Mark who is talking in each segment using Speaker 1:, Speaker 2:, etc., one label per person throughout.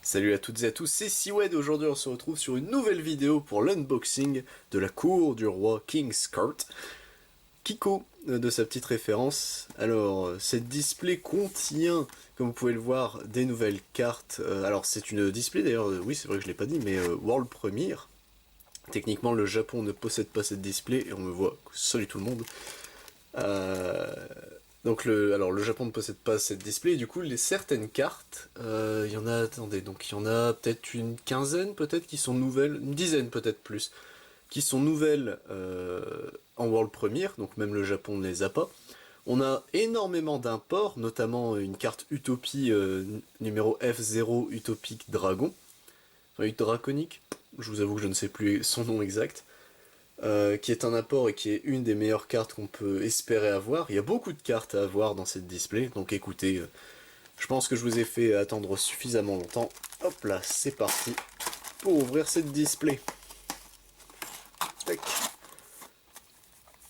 Speaker 1: Salut à toutes et à tous, c'est Siwed. Aujourd'hui on se retrouve sur une nouvelle vidéo pour l'unboxing de la cour du roi King's Court. Kiko, de sa petite référence. Alors, cette display contient, comme vous pouvez le voir, des nouvelles cartes. Alors c'est une display d'ailleurs, oui c'est vrai que je l'ai pas dit, mais World Premiere. Techniquement le Japon ne possède pas cette display et on me voit seul et tout le monde. Donc le Japon ne possède pas cette display, et du coup certaines cartes, il y en a, attendez, donc il y en a peut-être une quinzaine peut-être qui sont nouvelles, une dizaine peut-être plus, qui sont nouvelles en World Premiere, donc même le Japon ne les a pas. On a énormément d'imports, notamment une carte Utopie numéro F0 Utopic Dragon, enfin Draconic, je vous avoue que je ne sais plus son nom exact. Qui est un apport et qui est une des meilleures cartes qu'on peut espérer avoir. Il y a beaucoup de cartes à avoir dans cette display, donc écoutez, je pense que je vous ai fait attendre suffisamment longtemps. Hop là, c'est parti pour ouvrir cette display. Tac.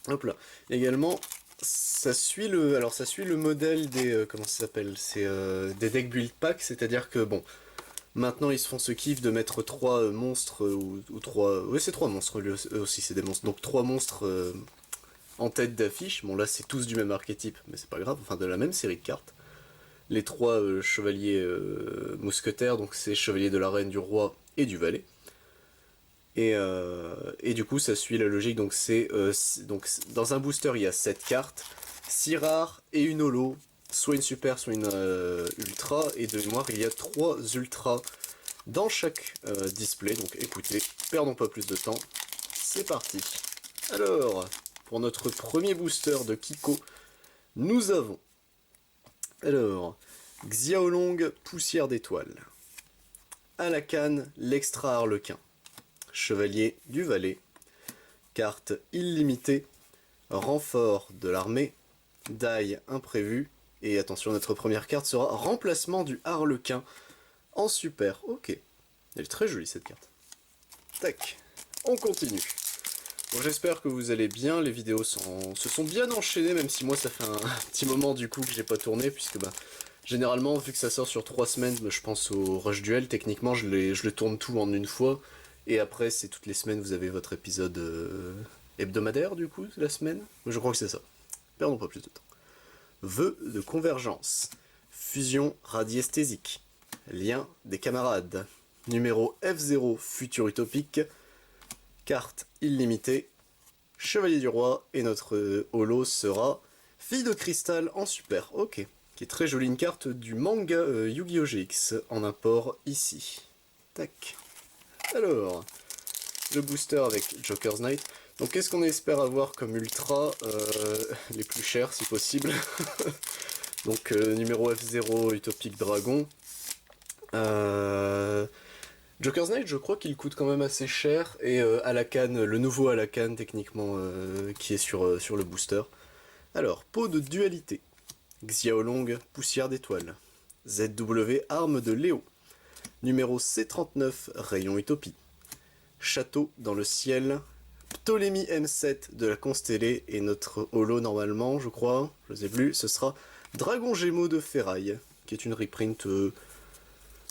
Speaker 1: Hop là. Également, ça suit le modèle des comment ça s'appelle, c'est des deck build pack, c'est-à-dire que bon. Maintenant, ils se font ce kiff de mettre 3 monstres, ou 3... Oui, c'est 3 monstres, eux aussi, c'est des monstres. Donc 3 monstres en tête d'affiche. Bon, là, c'est tous du même archétype, mais c'est pas grave. Enfin, de la même série de cartes. Les 3 chevaliers mousquetaires, donc c'est chevalier de la reine, du roi et du valet. Et du coup, ça suit la logique. Donc, donc dans un booster, il y a 7 cartes, 6 rares et une holo. Soit une super, soit une ultra, et de mémoire il y a 3 ultras dans chaque display, donc écoutez, perdons pas plus de temps, c'est parti. Alors, pour notre premier booster de Kiko, nous avons, alors, Xiaolong, poussière d'étoile, Alakan, l'extra harlequin, chevalier du valet, carte illimitée, renfort de l'armée, die imprévu. Et attention, notre première carte sera remplacement du harlequin en super. Ok. Elle est très jolie cette carte. Tac. On continue. Bon, j'espère que vous allez bien. Les vidéos se sont bien enchaînées, même si moi ça fait un petit moment du coup que j'ai pas tourné, puisque bah, généralement, vu que ça sort sur 3 semaines, je pense au Rush Duel, techniquement je le tourne tout en une fois. Et après, c'est toutes les semaines, vous avez votre épisode hebdomadaire du coup, la semaine. Je crois que c'est ça. Perdons pas plus de temps. Vœux de convergence, fusion radiesthésique, lien des camarades, numéro F0 futur utopique, carte illimitée, chevalier du roi, et notre holo sera fille de cristal en super, ok, qui est très jolie, une carte du manga Yu-Gi-Oh! GX en import ici. Tac. Alors, le booster avec Joker's Knight. Donc qu'est-ce qu'on espère avoir comme ultra les plus chers si possible. Donc numéro F0 Utopic Dragon. Joker's Knight, je crois qu'il coûte quand même assez cher. Et Alakan, le nouveau Alakan techniquement qui est sur le booster. Alors, peau de dualité. Xiaolong, poussière d'étoile. ZW, arme de Léo. Numéro C39, rayon utopie. Château dans le ciel. Ptolémie M7 de la Constellée, et notre holo normalement, je crois, je sais plus, ce sera Dragon Gémeaux de Ferraille, qui est une reprint.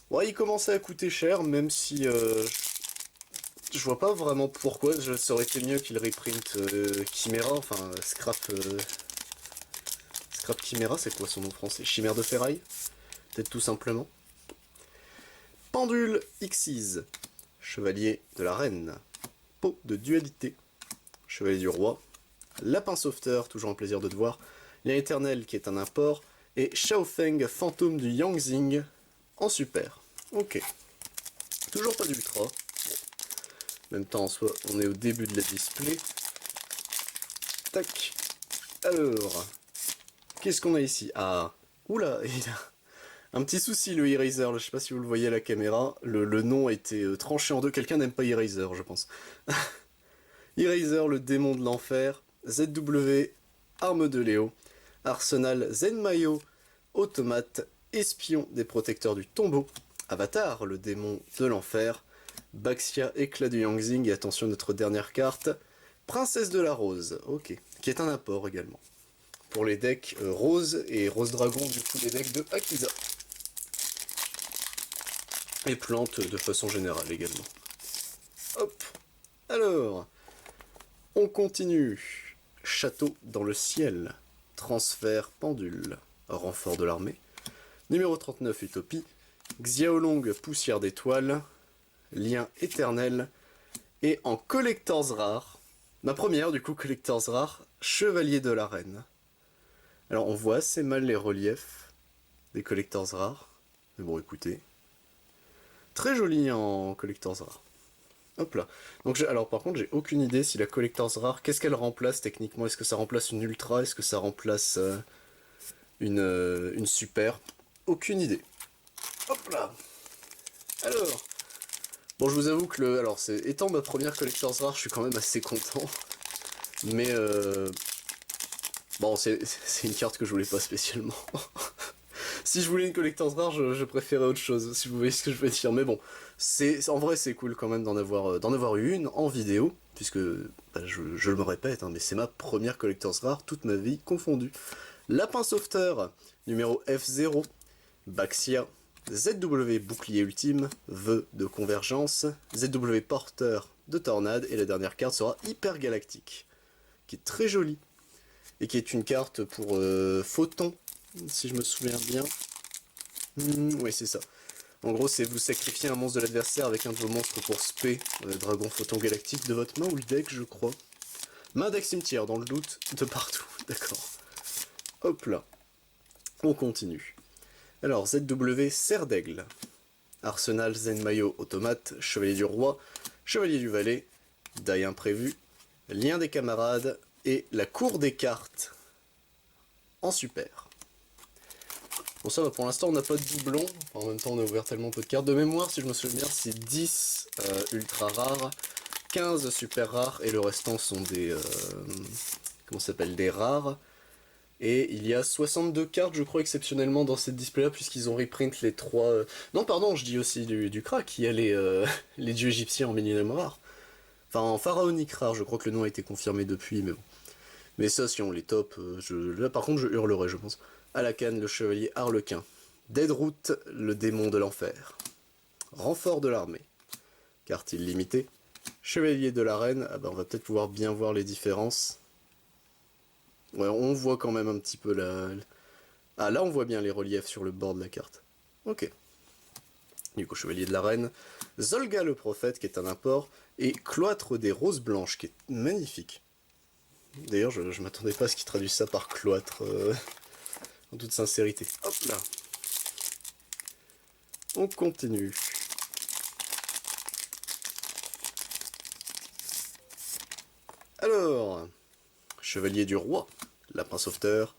Speaker 1: Ouais, il commençait à coûter cher, même si je vois pas vraiment pourquoi. Ça aurait été mieux qu'il reprint Chimera, enfin Scrap Chimera, c'est quoi son nom français? Chimère de Ferraille, peut-être tout simplement. Pendule Xyz, chevalier de la reine. Peau de dualité, chevalier du roi. Lapin sauveteur, toujours un plaisir de te voir. Lien éternel qui est un import. Et Xiaofeng, fantôme du Yangzing en super. Ok. Toujours pas d'ultra. Bon. En même temps, en soi, on est au début de la display. Tac. Alors. Qu'est-ce qu'on a ici? Ah. Oula, il a un petit souci le Eraser. Je sais pas si vous le voyez à la caméra. Le nom a été tranché en deux. Quelqu'un n'aime pas Eraser, je pense. Eraser, le démon de l'enfer. ZW, arme de Léo. Arsenal Zenmayo, automate, espion des protecteurs du tombeau. Avatar, le démon de l'enfer. Baxia, éclat du Yangzing. Et attention, notre dernière carte. Princesse de la Rose, ok. Qui est un apport également. Pour les decks Rose et Rose Dragon, du coup les decks de Akiza. et plantes de façon générale également. Hop. Alors, on continue. Château dans le ciel. Transfert pendule. Renfort de l'armée. Numéro 39, Utopie. Xiaolong, poussière d'étoiles. Lien éternel. Et en collectors rares, ma première du coup collectors rares, Chevalier de l'arène. Alors on voit assez mal les reliefs des collectors rares. Mais bon écoutez. Très joli en collectors rares. Hop là. Donc alors par contre j'ai aucune idée si la collectors rare, qu'est-ce qu'elle remplace techniquement? Est-ce que ça remplace une ultra? Est-ce que ça remplace une super? Aucune idée. Hop là. Alors. Bon je vous avoue que alors étant ma première collectors rare, je suis quand même assez content. Mais bon c'est une carte que je voulais pas spécialement. Si je voulais une collectors rare, je préférais autre chose, si vous voyez ce que je veux dire. Mais bon, en vrai c'est cool quand même d'en avoir eu une en vidéo, puisque bah, je me répète, hein, mais c'est ma première collectors rare, toute ma vie confondue. Lapin sauveteur, numéro F0, Baxia, ZW bouclier ultime, vœu de convergence, ZW porteur de tornade, et la dernière carte sera Hyper Galactique, qui est très jolie, et qui est une carte pour Photon, si je me souviens bien. Oui, c'est ça. En gros, c'est vous sacrifier un monstre de l'adversaire avec un de vos monstres pour spé, dragon photon galactique de votre main ou le deck, je crois. Main deck cimetière, dans le doute, de partout, d'accord. Hop là. On continue. Alors, ZW Serre d'Aigle. Arsenal Zenmayo Automate, Chevalier du Roi, Chevalier du Valet, Die Imprévu, Lien des camarades et la Cour des cartes en super. Bon ça va, pour l'instant on n'a pas de doublon, en même temps on a ouvert tellement peu de cartes. De mémoire, si je me souviens bien, c'est 10 ultra rares, 15 super rares, et le restant sont des... comment ça s'appelle, des rares. Et il y a 62 cartes, je crois, exceptionnellement dans cette display là, puisqu'ils ont reprint les 3... Non pardon, je dis aussi du crack, il y a les dieux égyptiens en minimum rare. Enfin en pharaonique rare, je crois que le nom a été confirmé depuis, mais bon. Mais ça, si on les top, là par contre je hurlerai, je pense. Alakan, le chevalier Harlequin. Deadroot, le démon de l'enfer. Renfort de l'armée. Carte illimitée. Chevalier de l'arène, ah bah on va peut-être pouvoir bien voir les différences. Ouais, on voit quand même un petit peu la... Ah là on voit bien les reliefs sur le bord de la carte. Ok. Du coup, chevalier de l'arène. Zolga le prophète, qui est un import. Et cloître des roses blanches, qui est magnifique. D'ailleurs, je m'attendais pas à ce qu'ils traduisent ça par cloître, en toute sincérité. Hop là. On continue. Alors, Chevalier du Roi, Lapin Sauveteur,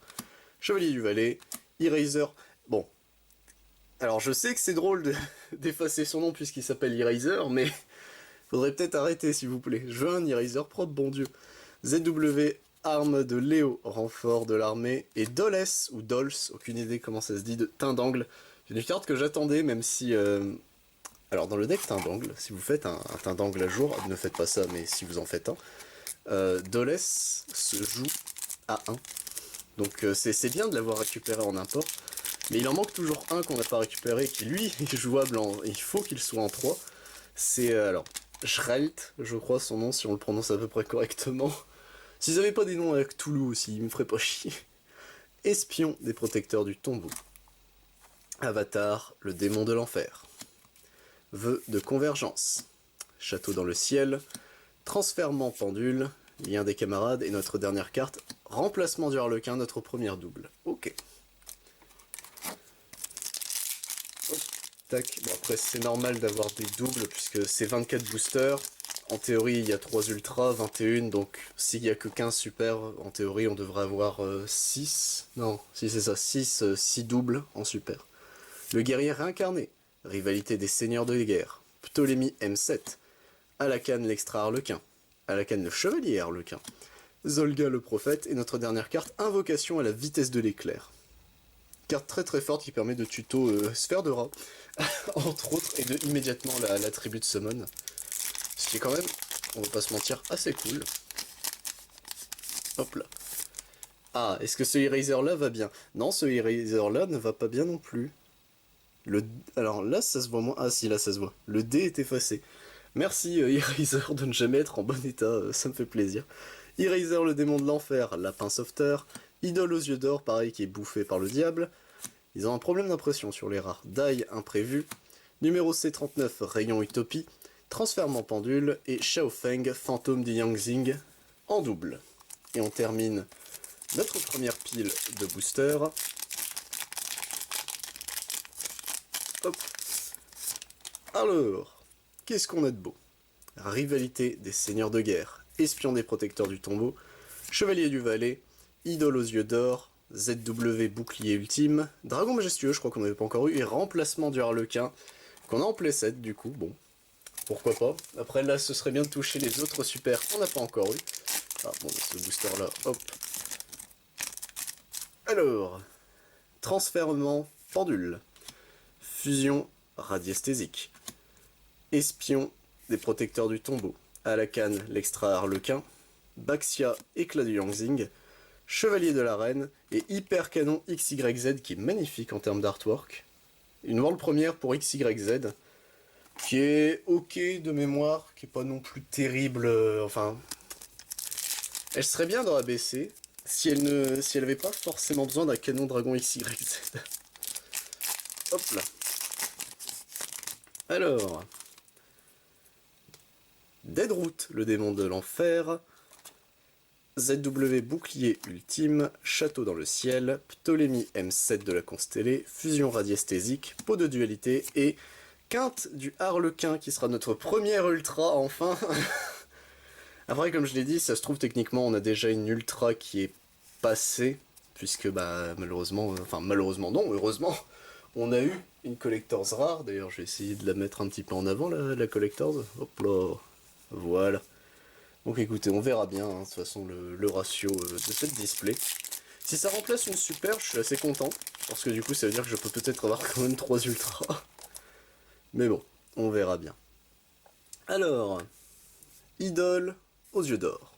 Speaker 1: Chevalier du Valet, Eraser. Bon, alors je sais que c'est drôle d'effacer son nom puisqu'il s'appelle Eraser, mais faudrait peut-être arrêter s'il vous plaît. Je veux un Eraser propre, bon Dieu. ZW, arme de Léo, renfort de l'armée, et Doles, ou Dols, aucune idée comment ça se dit, de teint d'angle. C'est une carte que j'attendais, même si... Alors dans le deck teint d'angle, si vous faites un teint d'angle à jour, ne faites pas ça, mais si vous en faites un, Doles se joue à 1. Donc c'est bien de l'avoir récupéré en import, mais il en manque toujours un qu'on n'a pas récupéré, qui lui est jouable en... Il faut qu'il soit en 3. C'est, alors, Shrelt, je crois son nom, si on le prononce à peu près correctement. S'ils avaient pas des noms avec Toulouse aussi, ils me feraient pas chier. Espion des protecteurs du tombeau. Avatar, le démon de l'enfer. Vœu de convergence. Château dans le ciel. Transfèrement pendule. Lien des camarades. Et notre dernière carte, remplacement du harlequin, notre première double. Ok. Hop, tac. Bon après c'est normal d'avoir des doubles puisque c'est 24 boosters. En théorie, il y a 3 ultras, 21, donc s'il n'y a que 15 super, en théorie, on devrait avoir 6. Non, si c'est ça, 6 doubles en super. Le guerrier réincarné, rivalité des seigneurs de guerre. Ptolémie M7. Alakan l'extra harlequin. Alakan le chevalier harlequin. Zolga le prophète, et notre dernière carte, invocation à la vitesse de l'éclair. Carte très très forte qui permet de tuto sphère de rat, entre autres, et de immédiatement l'attribut de summon. Ce qui est quand même, on va pas se mentir, assez cool. Hop là. Ah, est-ce que ce Eraser là va bien? Non, ce Eraser là ne va pas bien non plus. Le... Alors là, ça se voit moins. Ah si, là, ça se voit. Le dé est effacé. Merci Eraser de ne jamais être en bon état, ça me fait plaisir. Eraser, le démon de l'enfer, lapin sauveteur. Idole aux yeux d'or, pareil, qui est bouffé par le diable. Ils ont un problème d'impression sur les rares. Dai imprévu. Numéro C39, Rayon Utopie. Transferment pendule. Et Xiaofeng, fantôme du Yangzing, en double. Et on termine notre première pile de boosters. Hop. Alors, qu'est-ce qu'on a de beau? Rivalité des seigneurs de guerre, espion des protecteurs du tombeau, chevalier du Valais, idole aux yeux d'or, ZW bouclier ultime, dragon majestueux, je crois qu'on n'avait pas encore eu, et remplacement du harlequin, qu'on a en playset du coup, bon, pourquoi pas. Après là, ce serait bien de toucher les autres super qu'on n'a pas encore eu. Ah bon, ce booster là, hop. Alors, transfèrement pendule, fusion radiesthésique, espion des protecteurs du tombeau, Alakan l'extra harlequin, Baxia éclat du Yangzing, chevalier de la reine et hyper canon XYZ qui est magnifique en termes d'artwork. Une world première pour XYZ qui est ok de mémoire, qui est pas non plus terrible, enfin... Elle serait bien dans ABC si elle avait pas forcément besoin d'un canon dragon XYZ. Hop là. Alors... Deadroot, le démon de l'enfer, ZW bouclier ultime, château dans le ciel, Ptolémie M7 de la constellée, fusion radiesthésique, peau de dualité et quinte du harlequin qui sera notre première ultra enfin. Après comme je l'ai dit, ça se trouve techniquement on a déjà une ultra qui est passée, puisque bah malheureusement, enfin malheureusement non, heureusement, on a eu une collectors rare, d'ailleurs je vais essayer de la mettre un petit peu en avant la collectors, hop là. Voilà. Donc écoutez, on verra bien, hein, de toute façon, le ratio de cette display. Si ça remplace une super, je suis assez content. Parce que du coup, ça veut dire que je peux peut-être avoir quand même 3 ultras. Mais bon, on verra bien. Alors, idole aux yeux d'or.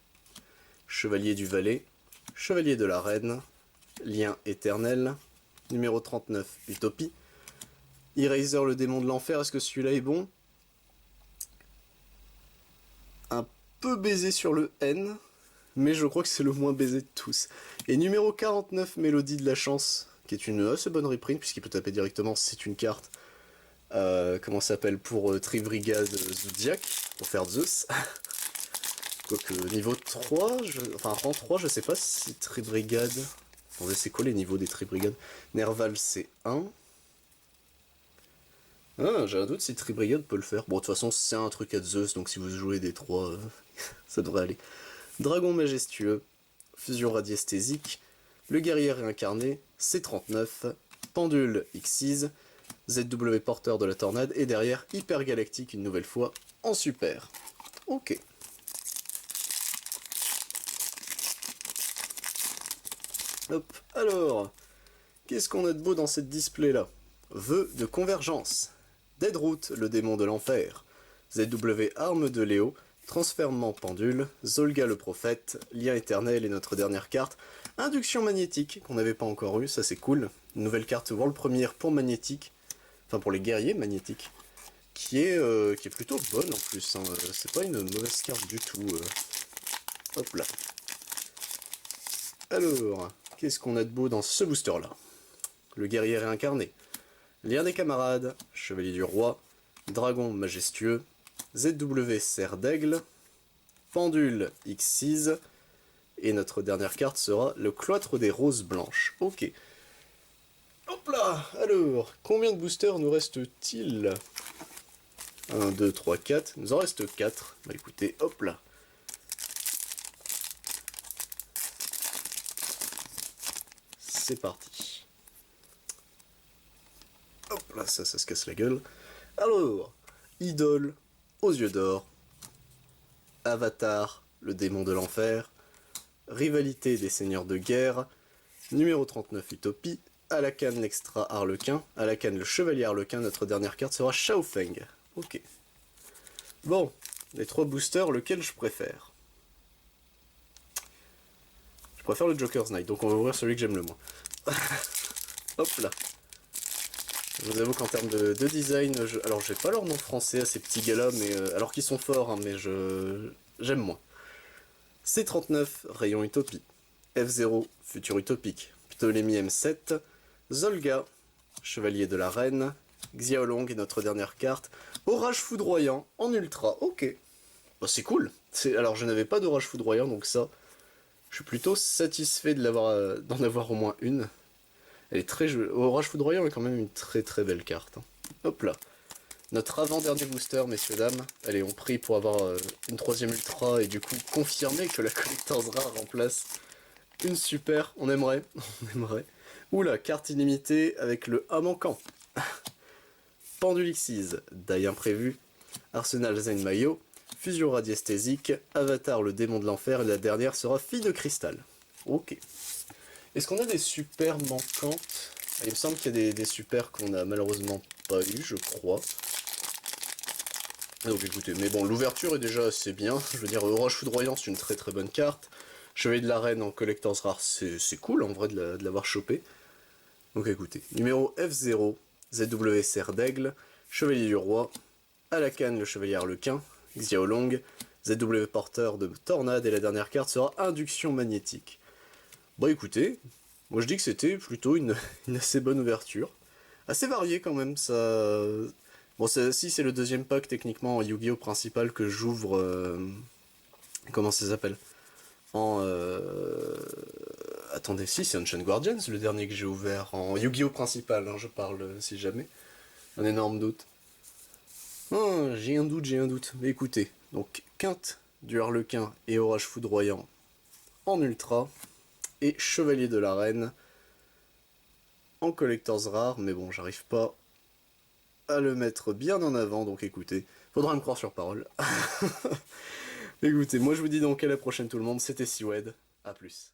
Speaker 1: Chevalier du Valais. Chevalier de la Reine. Lien éternel. Numéro 39, Utopie. Eraser, le démon de l'enfer. Est-ce que celui-là est bon? Un peu baisé sur le N, mais je crois que c'est le moins baisé de tous. Et numéro 49, Mélodie de la chance, qui est une assez bonne reprint, puisqu'il peut taper directement si c'est une carte. Comment ça s'appelle? Pour Tribrigade Zodiac, pour faire Zeus. Quoique niveau 3, enfin rang 3, je sais pas si Tribrigade... Attendez, c'est quoi les niveaux des Tribrigades? Nerval c'est 1. Ah, j'ai un doute si Tribrigade peut le faire. Bon, de toute façon, c'est un truc à Zeus, donc si vous jouez des 3, ça devrait aller. Dragon majestueux, fusion radiesthésique, le guerrier réincarné, C39, pendule X6, ZW porteur de la tornade, et derrière, hyper galactique une nouvelle fois, en super. Ok. Hop, alors, qu'est-ce qu'on a de beau dans cette display là? Vœu de convergence. Deadroot, le démon de l'enfer. ZW arme de Léo. Transferment pendule. Zolga le prophète. Lien éternel et notre dernière carte. Induction magnétique, qu'on n'avait pas encore eu, ça c'est cool. Une nouvelle carte World Premiere pour magnétique. Enfin pour les guerriers magnétiques. Qui est plutôt bonne en plus. Hein. C'est pas une mauvaise carte du tout. Hop là. Alors, qu'est-ce qu'on a de beau dans ce booster là? Le guerrier réincarné. Lien des camarades, chevalier du roi, dragon majestueux, ZW serre d'aigle, pendule X6, et notre dernière carte sera le cloître des roses blanches. Ok. Hop là. Alors, combien de boosters nous reste-t-il? 1, 2, 3, 4. Il nous en reste 4. Bah écoutez, hop là. C'est parti. Hop là, ça se casse la gueule. Alors, idole aux yeux d'or, Avatar, le démon de l'enfer, rivalité des seigneurs de guerre, numéro 39 Utopie, Alakan l'extra harlequin, Alakan le chevalier harlequin, notre dernière carte sera Xiaofeng. Ok. Bon, les 3 boosters, lequel je préfère? Je préfère le Joker's Knight, donc on va ouvrir celui que j'aime le moins. Hop là. Je vous avoue qu'en termes de design, alors j'ai pas leur nom français à ces petits gars-là, mais alors qu'ils sont forts, hein, mais j'aime moins. C39, Rayon Utopie. F0, Futur Utopique. Ptolémie M7. Zolga, Chevalier de la Reine. Xiaolong est notre dernière carte. Orage foudroyant en ultra, ok. Bah, c'est cool. Alors je n'avais pas d'orage foudroyant, donc ça, je suis plutôt satisfait d'en avoir au moins une. Elle est très jolie. Orage foudroyant est quand même une très très belle carte, hein. Hop là. Notre avant-dernier booster, messieurs, dames. Allez, on prie pour avoir une troisième ultra et du coup confirmer que la Collector's Rare remplace une super. On aimerait. On aimerait. Oula, carte illimitée avec le A manquant. Pendulixies, Die imprévu. Arsenal Zen Mayo. Fusion radiesthésique. Avatar le démon de l'enfer. Et la dernière sera Fille de cristal. Ok. Est-ce qu'on a des super manquantes? Il me semble qu'il y a des super qu'on a malheureusement pas eu, je crois. Donc écoutez, mais bon, l'ouverture est déjà assez bien. Je veux dire, Orage foudroyant, c'est une très très bonne carte. Chevalier de la Reine en Collector's Rare, c'est cool en vrai de l'avoir chopé. Donc écoutez, numéro F0, ZWSR d'Aigle, Chevalier du Roi, Alakan le Chevalier Harlequin, Xiaolong, ZW Porteur de Tornade, et la dernière carte sera Induction Magnétique. Bon écoutez, moi je dis que c'était plutôt une assez bonne ouverture. Assez variée quand même, ça... Bon, si c'est le deuxième pack techniquement en Yu-Gi-Oh principal que j'ouvre... Comment ça s'appelle? En... Attendez, si, c'est Ancient Guardians, le dernier que j'ai ouvert en Yu-Gi-Oh principal, hein, je parle si jamais. Un énorme doute. Oh, j'ai un doute, j'ai un doute. Mais écoutez, donc Quinte du Harlequin et Orage foudroyant en ultra, et Chevalier de la Reine en Collector's Rare, mais bon, j'arrive pas à le mettre bien en avant, donc écoutez, faudra me croire sur parole. Écoutez, moi je vous dis donc à la prochaine tout le monde, c'était Siwed, à plus.